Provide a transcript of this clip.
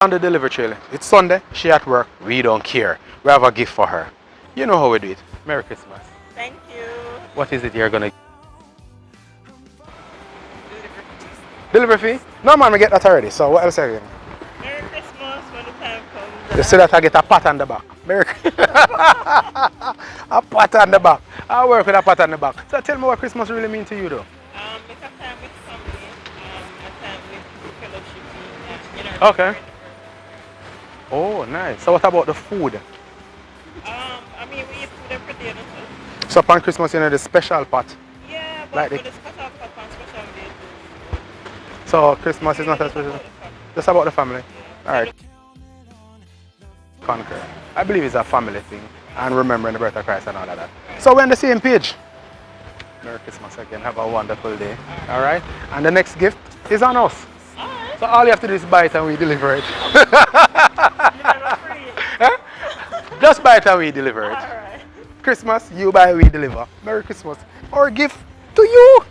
On the delivery trail. It's Sunday, she at work, we don't care. We have a gift for her. You know how we do it. Merry Christmas. Thank you. What is it you're gonna delivery fee? No man, we get that already. So what else are you getting? Merry Christmas when the time comes. You see that I get a pat on the back. Merry a pat on the back. I work with a pat on the back. So tell me what Christmas really means to you though. It's a time with family, a time with fellowship, Okay. Oh, nice. So what about the food? I mean, we eat food every day, don't we? So upon Christmas, you know, the special pot. Yeah, but Like for the- the special cup on special days. So Christmas is not a special. Just about the family. All right. Conquer. I believe it's a family thing and remembering the birth of Christ and all of that. So we're on the same page. Merry Christmas again. Have a wonderful day. All right. And the next gift is on us. So all you have to do is buy it and we deliver it. Just buy it and we deliver it. Alright. Christmas, you buy, we deliver. Merry Christmas. Or gift to you.